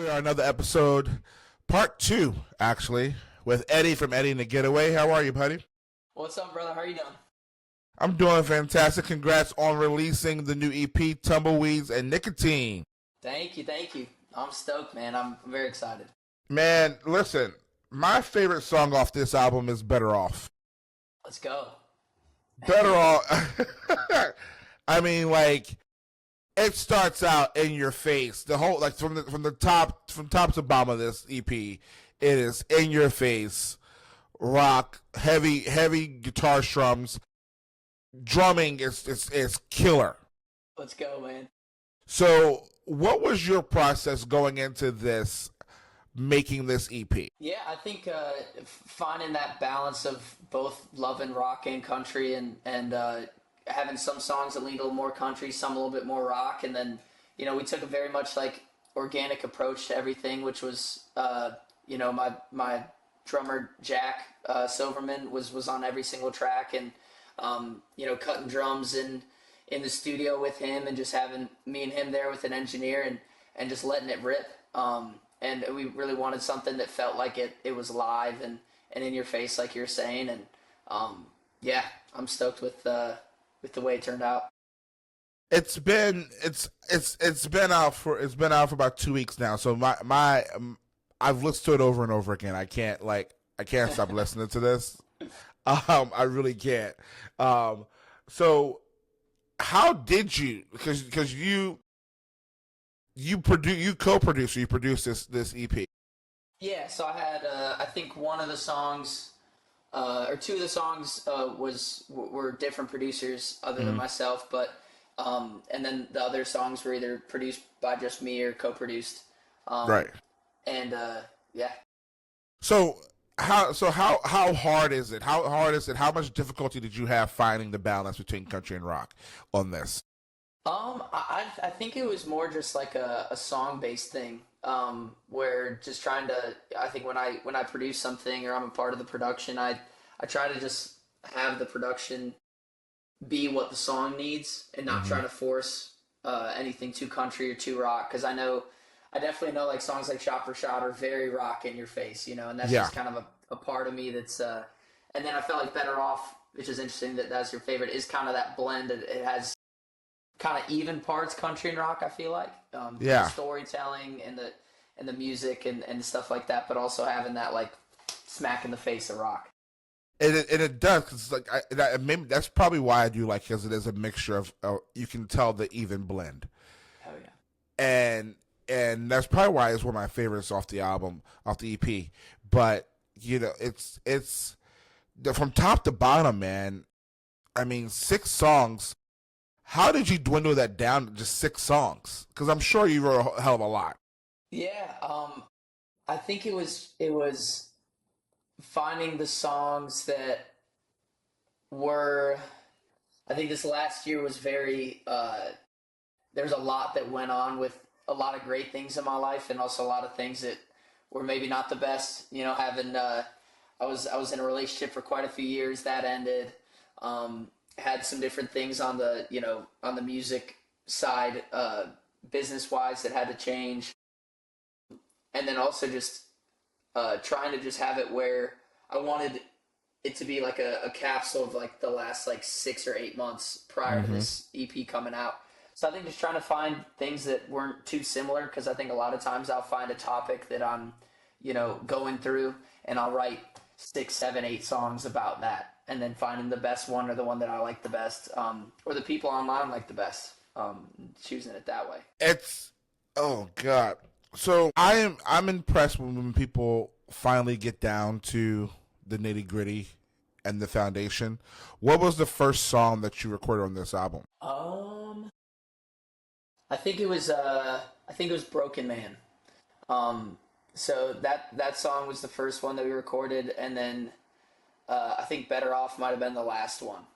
we are another episode, part two, actually, with Eddie from Eddie and The Getaway. How are you, buddy? What's up, brother? How are you doing? I'm doing fantastic. Congrats on releasing the new EP, Tumbleweeds and Nicotine. Thank you. I'm stoked, man. I'm very excited. Man, listen, my favorite song off this album is Better Off. Let's go. Better Off. I mean, like, it starts out in your face. The whole, like, from top to bottom of this EP, it is in your face, rock, heavy guitar strums. Drumming is killer. Let's go, man. So, what was your process going into this, making this EP? Yeah, I think finding that balance of both love and rock and country, and having some songs that lean a little more country, some a little bit more rock, and then we took a very much like organic approach to everything, which was my drummer Jack Silverman was on every single track, and cutting drums in the studio with him, and just having me and him there with an engineer, and just letting it rip. And we really wanted something that felt like it was live and in your face, like you're saying. And I'm stoked with the way it turned out. It's been out for about 2 weeks now. So I've listened to it over and over again. I can't stop listening to this. I really can't. So how did you? Because you co-produced this EP. Yeah. So I had I think one of the songs, or two of the songs, were different producers other than myself, but and then the other songs were either produced by just me or co-produced. Right. And yeah. So how hard is it? How much difficulty did you have finding the balance between country and rock on this? I think it was more just like a song based thing, where just trying to, I think when I produce something or I'm a part of the production, I try to just have the production be what the song needs, and not try to force anything too country or too rock, because I definitely know like songs like Shot for Shot are very rock in your face, and that's just kind of a part of me that's and then I felt like Better Off, which is interesting that's your favorite, is kind of that blend. It has kind of even parts country and rock, I feel like. The storytelling and the music and stuff like that, but also having that like smack in the face of rock. And it does, because maybe that's probably why I do like, because it is a mixture of you can tell the even blend. Oh yeah. And that's probably why it's one of my favorites off the album, off the EP. But it's from top to bottom, man. I mean, 6 songs. How did you dwindle that down to just 6 songs? Because I'm sure you wrote a hell of a lot. Yeah, I think it was finding the songs that were. I think this last year was very. There's a lot that went on with a lot of great things in my life, and also a lot of things that were maybe not the best. Having I was in a relationship for quite a few years that ended. Had some different things on the music side, business wise, that had to change, and then also just trying to just have it where I wanted it to be like a capsule of like the last like 6 or 8 months prior to this EP coming out. So I think just trying to find things that weren't too similar, because I think a lot of times I'll find a topic that I'm going through, and I'll write 6, 7, 8 songs about that. And then finding the best one, or the one that I like the best, or the people online like the best, choosing it that way. Oh God. So I'm impressed when people finally get down to the nitty gritty and the foundation. What was the first song that you recorded on this album? I think it was Broken Man. So that song was the first one that we recorded, and then I think Better Off might have been the last one,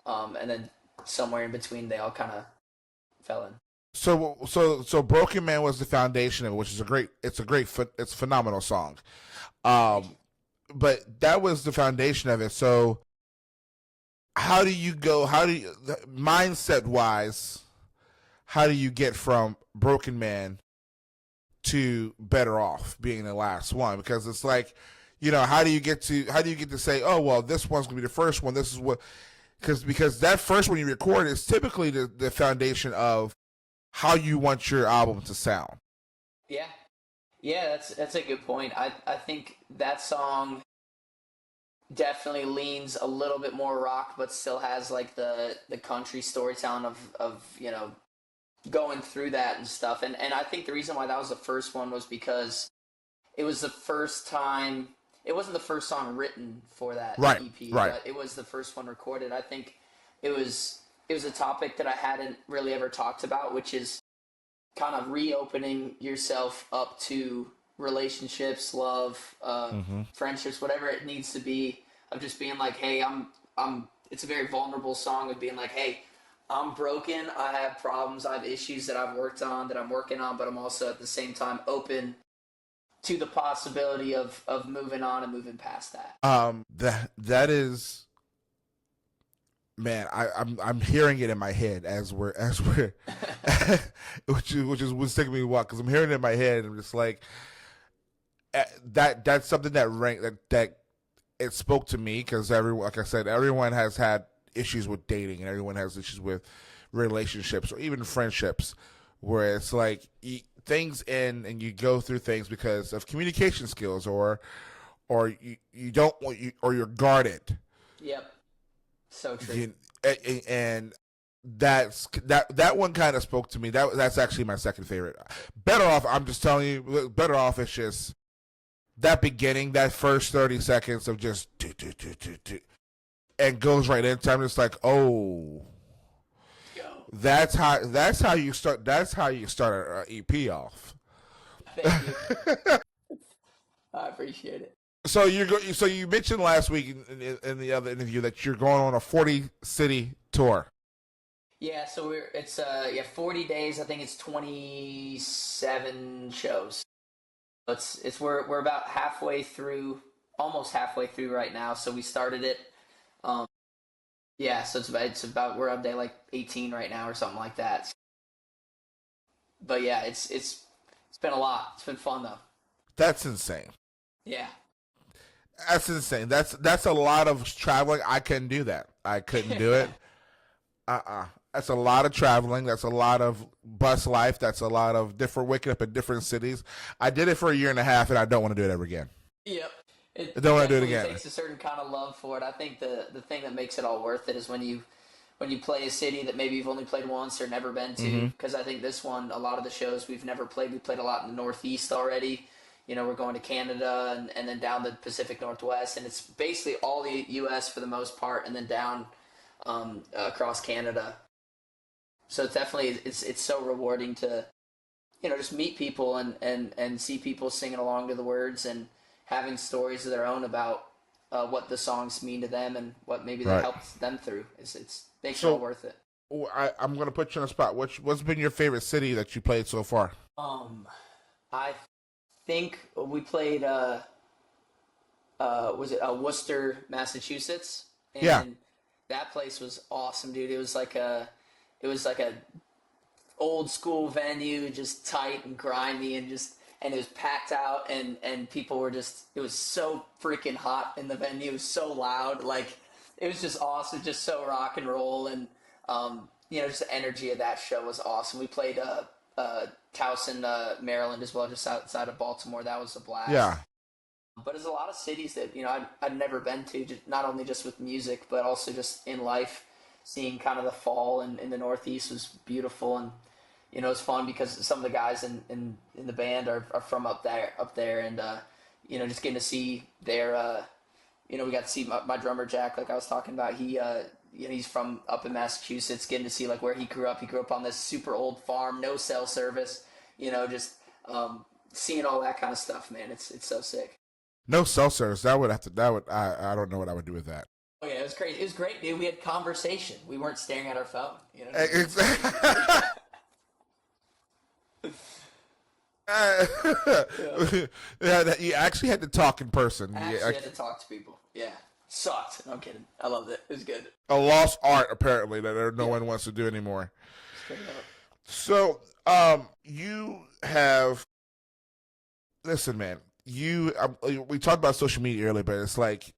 and then somewhere in between they all kind of fell in. So Broken Man was the foundation of it, which is it's a phenomenal song. But that was the foundation of it. So how do you mindset wise, how do you get from Broken Man to Better Off being the last one, because it's like, how do you get to say, oh well, this one's gonna be the first one, this is what, because that first one you record is typically the foundation of how you want your album to sound. Yeah. Yeah, that's a good point. I think that song definitely leans a little bit more rock, but still has like the country storytelling of going through that and stuff. And I think the reason why that was the first one was because it was the first time. It wasn't the first song written for that EP, but it was the first one recorded. I think it was a topic that I hadn't really ever talked about, which is kind of reopening yourself up to relationships, love, friendships, whatever it needs to be, of just being like, hey, I'm it's a very vulnerable song of being like, hey, I'm broken, I have problems, I have issues that I've worked on, that I'm working on, but I'm also at the same time open to the possibility of moving on and moving past that. That is, man, I'm hearing it in my head as we're which is what's taking me a while, because I'm hearing it in my head and I'm just like, that's something that it spoke to me, because everyone, like I said, everyone has had issues with dating and everyone has issues with relationships or even friendships, where it's like things end and you go through things because of communication skills or you don't want or you're guarded. Yep. So true. And that one kind of spoke to me. That's actually my second favorite. Better Off, I'm just telling you, Better Off is just that beginning, that first 30 seconds of just and goes right into. I'm just like, oh, that's how you start. That's how you start an EP off. Thank you. I appreciate it. So you mentioned last week in the other interview that you're going on a 40-city tour. Yeah, so it's 40 days. I think it's 27 shows. We're about halfway through, almost halfway through right now. So we started it. So it's about we're on day like 18 right now or something like that. But yeah, it's been a lot. It's been fun though. That's insane. Yeah. That's insane. That's a lot of traveling. I couldn't do that. I couldn't do it. That's a lot of traveling. That's a lot of bus life. That's a lot of waking up in different cities. I did it for a year and a half, and I don't want to do it ever again. Yep. I don't want to do it again. It takes a certain kind of love for it. I think the thing that makes it all worth it is when you play a city that maybe you've only played once or never been to. Because I think this one, a lot of the shows we've never played. We played a lot in the Northeast already. We're going to Canada and then down the Pacific Northwest, and it's basically all the U.S. for the most part, and then down across Canada. So it's definitely it's so rewarding to just meet people and see people singing along to the words and having stories of their own about what the songs mean to them and what maybe that helps them through. It's makes it all worth it. I'm going to put you on the spot. What's been your favorite city that you played so far? I think we played was it Worcester, Massachusetts? And that place was awesome, dude. It was like a old school venue, just tight and grimy, and it was packed out, and people were it was so freaking hot in the venue. It was so loud, like it was just awesome, just so rock and roll, and just the energy of that show was awesome. We played Towson, Maryland as well, just outside of Baltimore. That was a blast. Yeah. But there's a lot of cities that I'd never been to, not only just with music, but also just in life. Seeing kind of the fall in the Northeast was beautiful, and it's fun because some of the guys in the band are from up there, and just getting to see their we got to see my drummer Jack, like I was talking about. He's from up in Massachusetts, getting to see like where he grew up. He grew up on this super old farm, no cell service, seeing all that kind of stuff, man. It's so sick. No cell service. I don't know what I would do with that. Oh yeah, it was crazy. It was great, dude. We had conversation. We weren't staring at our phone. Exactly. You actually had to talk in person. I actually had to talk to people. Yeah. Sucked. No, I'm kidding. I loved it. It was good. A lost art, apparently, that no one wants to do anymore. So, you have listen, man. We talked about social media earlier, but it's like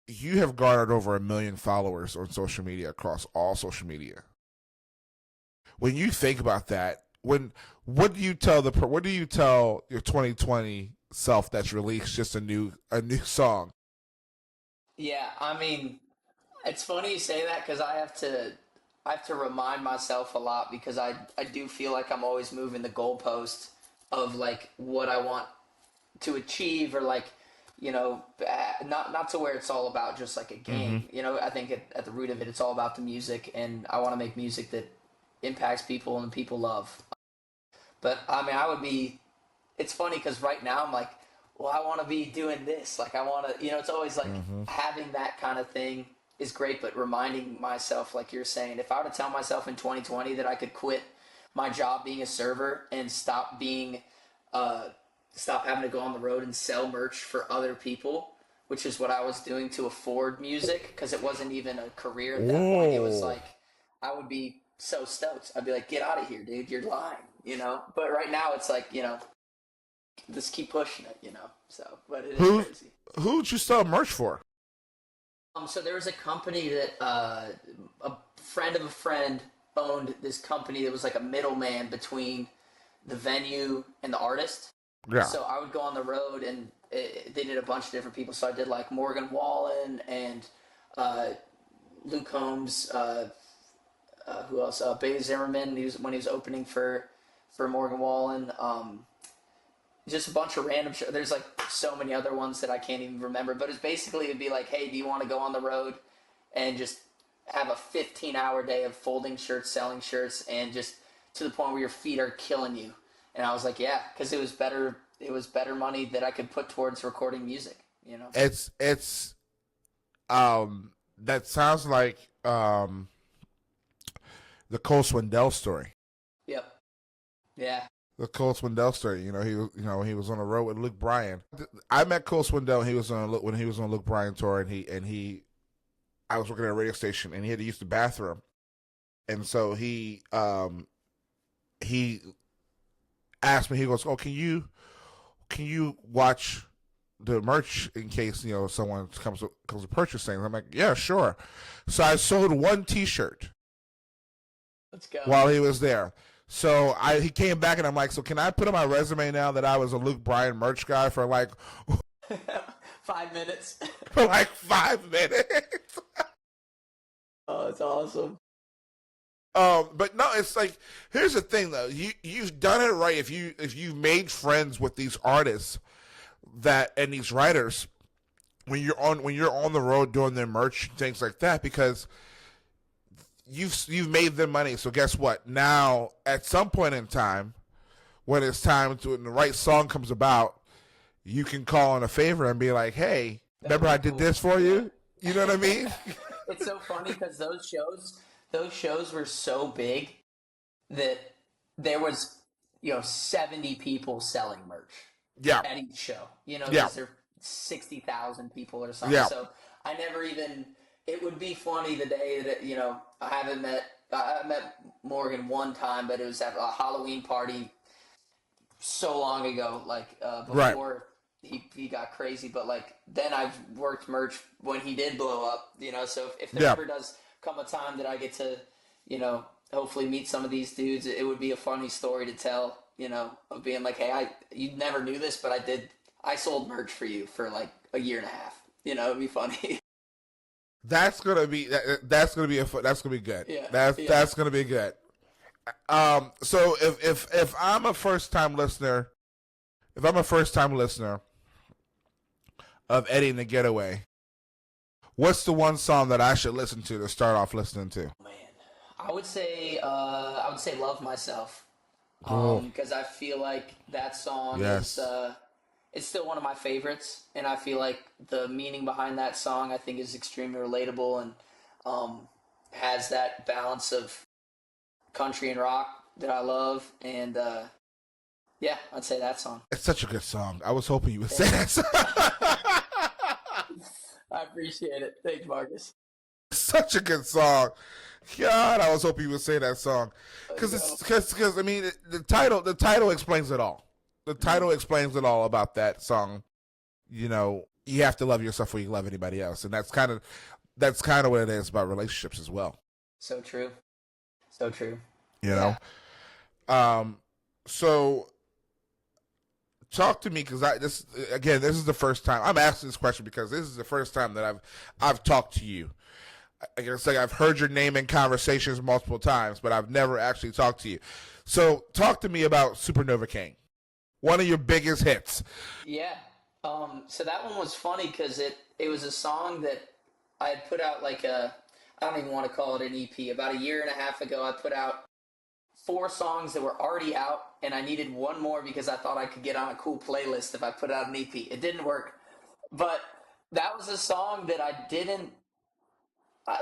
you have garnered over 1 million followers on social media across all social media. When you think about that, what do you tell your 2020 self that's released just a new song? Yeah, I mean, it's funny you say that because I have to remind myself a lot because I do feel like I'm always moving the goalpost of like what I want to achieve or like not to where it's all about just like a game. I think at the root of it, it's all about the music, and I want to make music that impacts people and people love. But I mean, I would be. It's funny because right now I'm like, well, I want to be doing this. Like, I want to. It's always like having that kind of thing is great, but reminding myself, like you're saying, if I were to tell myself in 2020 that I could quit my job being a server and stop having to go on the road and sell merch for other people, which is what I was doing to afford music because it wasn't even a career at that point. It was like I would be so stoked. I'd be like, "Get out of here, dude! You're lying," But right now, it's like just keep pushing it. So, but it is crazy. Who'd you sell merch for? So there was a company that a friend of a friend owned this company that was like a middleman between the venue and the artist. Yeah. So I would go on the road, and they did a bunch of different people. So I did like Morgan Wallen and Luke Combs. Who else? Bay Zimmerman. When he was opening for Morgan Wallen. Just a bunch of random shows. There's like so many other ones that I can't even remember. But it'd be like, hey, do you want to go on the road and just have a 15-hour day of folding shirts, selling shirts, and just to the point where your feet are killing you? And I was like, yeah, because it was better. It was better money that I could put towards recording music. It's that sounds like the Cole Swindell story. Yep. Yeah. The Cole Swindell story. He was on the road with Luke Bryan. I met Cole Swindell when he was on Luke Bryan tour, and I was working at a radio station, and he had to use the bathroom, and so he asked me. He goes, "Oh, can you watch the merch in case someone comes to purchase things?" I'm like, "Yeah, sure." So I sold one T-shirt. Let's go. While he was there. So he came back, and I'm like, so can I put on my resume now that I was a Luke Bryan merch guy for like 5 minutes? For like 5 minutes. Oh, that's awesome. But no, it's like, here's the thing though. You've done it right if you've made friends with these artists and these writers when you're on the road doing their merch and things like that, because you've made them money. So guess what? Now, at some point in time, when the right song comes about, you can call in a favor and be like, "Hey, remember I did this for you?" You know what I mean? It's so funny because those shows were so big that there was 70 people selling merch. Yeah. At each show. Yeah. Because there are 60,000 people or something. Yeah. So I never even. It would be funny the day that I met Morgan one time, but it was at a Halloween party so long ago, like before he got crazy. But like then I've worked merch when he did blow up, So if there ever does come a time that I get to, hopefully meet some of these dudes, it would be a funny story to tell, of being like, hey, you never knew this, but I sold merch for you for like a year and a half. It'd be funny. That's gonna be good. Yeah, that's gonna be good. So if I'm a first time listener, of Eddie and The Getaway, what's the one song that I should listen to start off listening to? Man, I would say Love Myself, because I feel like that song is it's still one of my favorites, and I feel like the meaning behind that song I think is extremely relatable and has that balance of country and rock that I love, and yeah, I'd say that song. It's such a good song. I was hoping you would say that song. I appreciate it. Thanks, Marcus. Such a good song. God, I was hoping you would say that song, because I mean the title explains it all. the title explains it all about that song. You know, you have to love yourself before you love anybody else, and that's kind of what it is about relationships as well. So true. So true. You Yeah. know, so talk to me, because this is the first time I'm asking this question, because this is the first time that I've talked to you. I can say I've heard your name in conversations multiple times, but I've never actually talked to you. So talk to me about Supernova King, one of your biggest hits. Yeah. So that one was funny because it was a song that I had put out like I don't even want to call it an EP. About a year and a half ago, I put out 4 songs that were already out, and I needed one more because I thought I could get on a cool playlist if I put out an EP. It didn't work. But that was a song that I didn't,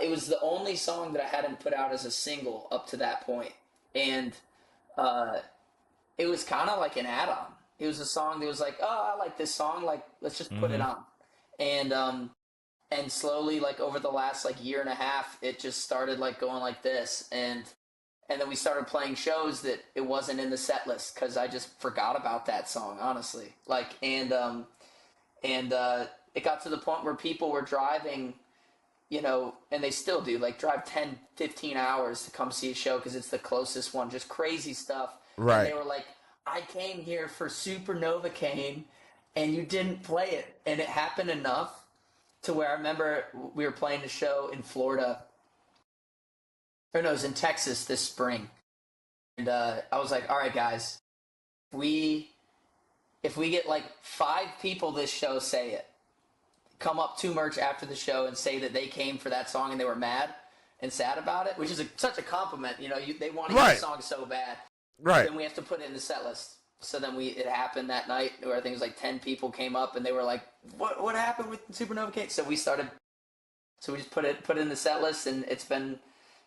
it was the only song that I hadn't put out as a single up to that point. And uh, it was kind of like an add-on. It was a song that was like, oh, I like this song. Like, let's just put it on. And slowly, like over the last like year and a half, it just started like going like this. And then we started playing shows that it wasn't in the set list because I just forgot about that song, honestly. Like, and it got to the point where people were driving, you know, and they still do, like drive 10, 15 hours to come see a show because it's the closest one, just crazy stuff. Right. And they were like, I came here for Supernova Cane and you didn't play it. And it happened enough to where I remember we were playing the show in Florida, or no, it was in Texas this spring. And I was like, all right, guys, if we get like 5 people this show say it, come up to merch after the show and say that they came for that song and they were mad and sad about it, which is such a compliment. You know, they want to hear the song so bad. Right. Then we have to put it in the set list. So then it happened that night where I think it was like 10 people came up and they were like, what happened with Supernova King? So we just put it in the set list, and it's been,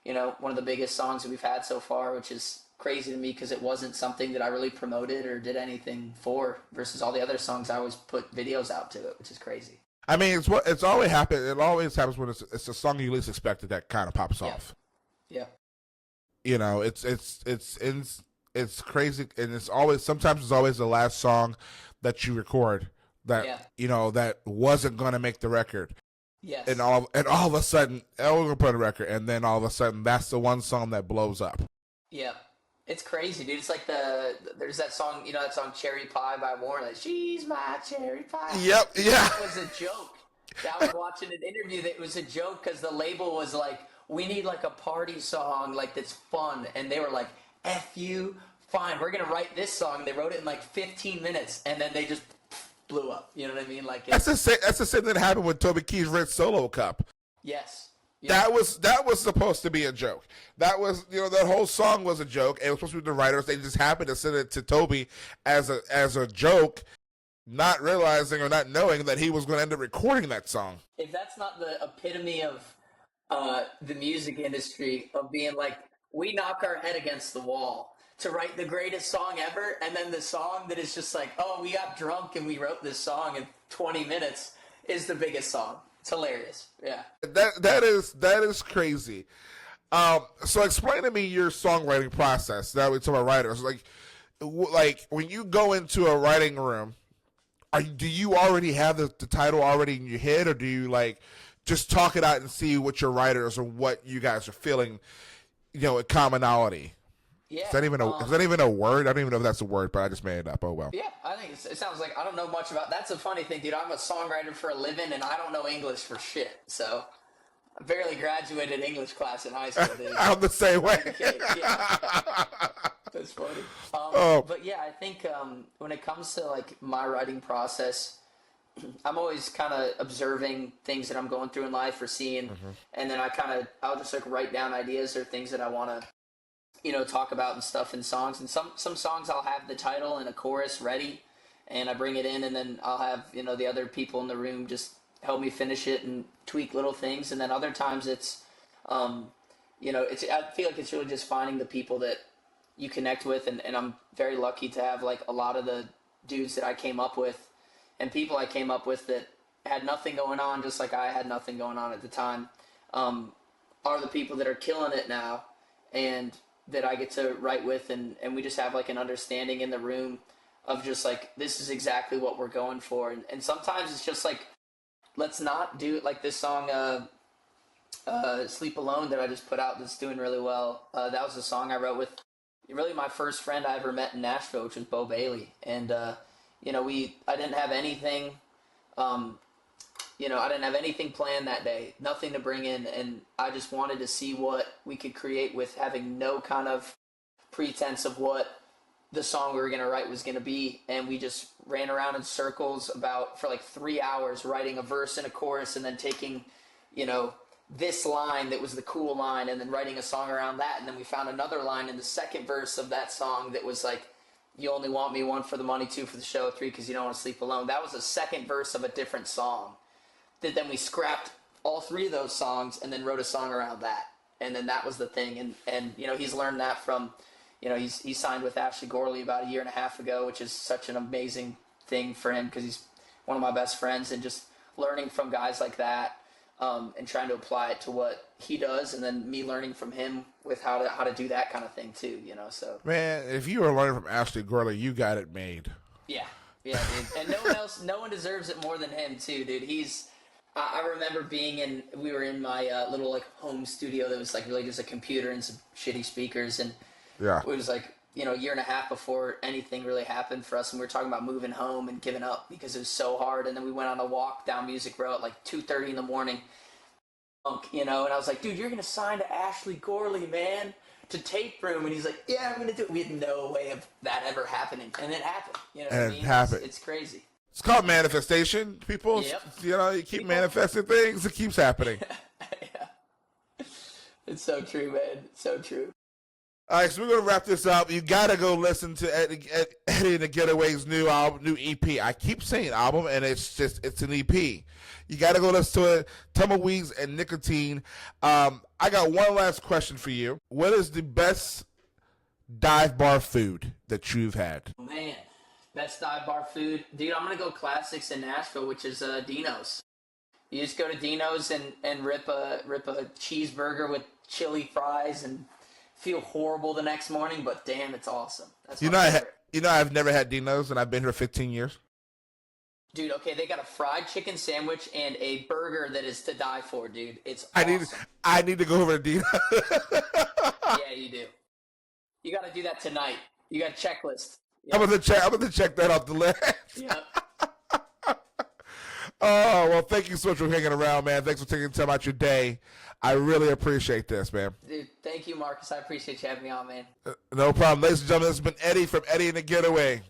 you know, one of the biggest songs that we've had so far, which is crazy to me because it wasn't something that I really promoted or did anything for, versus all the other songs I always put videos out to it, which is crazy. I mean, it's always happened. It always happens when it's a song you least expected that kind of pops off. Yeah. You know, it's crazy, and sometimes it's always the last song that you record that you know that wasn't going to make the record. Yes. And all of a sudden, we're gonna put a record, and then all of a sudden, that's the one song that blows up. Yeah. It's crazy, dude. It's like there's that song, you know, that song "Cherry Pie" by Warren. Like, she's my cherry pie. Yep, yeah. That was a joke. I was watching an interview that was a joke because the label was like, we need like a party song like that's fun, and they were like, F you, fine, we're gonna write this song. They wrote it in like 15 minutes, and then they just blew up. You know what I mean? Like that's the same that happened with Toby Keith's Red Solo Cup. Yes. Yeah. That was supposed to be a joke. That was, you know, that whole song was a joke. It was supposed to be the writers. They just happened to send it to Toby as a joke, not realizing or not knowing that he was going to end up recording that song. If that's not the epitome of the music industry, of being like, we knock our head against the wall to write the greatest song ever, and then the song that is just like, oh, we got drunk and we wrote this song in 20 minutes is the biggest song. It's hilarious. Yeah. That is crazy. So explain to me your songwriting process. That way, to my writers, like when you go into a writing room, do you already have the title already in your head, or do you like just talk it out and see what your writers or what you guys are feeling, you know, a commonality? Yeah. Is that even a word? I don't even know if that's a word, but I just made it up. Oh well. Yeah, I think it sounds like, I don't know much about. That's a funny thing, dude. I'm a songwriter for a living, and I don't know English for shit. So I barely graduated English class in high school, dude. I'm the same way. Yeah. That's funny. But yeah, I think when it comes to like my writing process, I'm always kind of observing things that I'm going through in life or seeing, and then I'll just like write down ideas or things that I want to, you know, talk about and stuff in songs. And some songs I'll have the title and a chorus ready, and I bring it in, and then I'll have, you know, the other people in the room just help me finish it and tweak little things. And then other times it's, you know, I feel like it's really just finding the people that you connect with, and I'm very lucky to have like a lot of the dudes that I came up with and people I came up with that had nothing going on, just like I had nothing going on at the time, are the people that are killing it now, and that I get to write with, and we just have like an understanding in the room of just like, this is exactly what we're going for. And sometimes it's just like, let's not do it, like this song, Sleep Alone, that I just put out that's doing really well. That was a song I wrote with really my first friend I ever met in Nashville, which was Bo Bailey. And, I didn't have anything, I didn't have anything planned that day, nothing to bring in. And I just wanted to see what we could create with having no kind of pretense of what the song we were going to write was going to be. And we just ran around in circles for like 3 hours, writing a verse and a chorus, and then taking, this line that was the cool line, and then writing a song around that. And then we found another line in the second verse of that song that was like, you only want me, 1 for the money, 2 for the show, 3 because you don't want to sleep alone. That was the second verse of a different song. That then we scrapped all 3 of those songs and then wrote a song around that. And then that was the thing. And he's learned that from, he signed with Ashley Gorley about 1.5 years ago, which is such an amazing thing for him because he's one of my best friends, and just learning from guys like that. And trying to apply it to what he does, and then me learning from him with how to do that kind of thing too, so. Man, if you were learning from Ashley Gorley, you got it made. Yeah, dude. And no one deserves it more than him too, dude. I remember we were in my little like home studio that was like really just a computer and some shitty speakers, and yeah, it was like, 1.5 years before anything really happened for us, and we were talking about moving home and giving up because it was so hard. And then we went on a walk down Music Row at like 2:30 in the morning, and I was like, dude, you're gonna sign to Ashley Gorley, man, to Tape Room. And he's like, yeah, I'm gonna do it. We had no way of that ever happening, and it happened. You know what I mean? It happened. It's crazy. It's called manifestation, people. Yep. You keep manifesting things, it keeps happening. Yeah. It's so true, man. It's so true. All right, so we're gonna wrap this up. You gotta go listen to Eddie and The Getaway's new album, new EP. I keep saying album, and it's an EP. You gotta go listen to it. Tumbleweeds and Nicotine. I got one last question for you. What is the best dive bar food that you've had? Man, best dive bar food, dude. I'm gonna go classics in Nashville, which is Dino's. You just go to Dino's and rip a cheeseburger with chili fries and feel horrible the next morning, but damn, it's awesome. That's my favorite. I've never had Dino's, and I've been here 15 years. Dude, okay, they got a fried chicken sandwich and a burger that is to die for, dude. It's awesome. I need to go over to Dino's. Yeah, you do. You got to do that tonight. You got a checklist. Yep. I'm gonna check that off the list. Yep. Oh, well, thank you so much for hanging around, man. Thanks for taking time out your day. I really appreciate this, man. Dude, thank you, Marcus. I appreciate you having me on, man. No problem. Ladies and gentlemen, this has been Eddie from Eddie and The Getaway.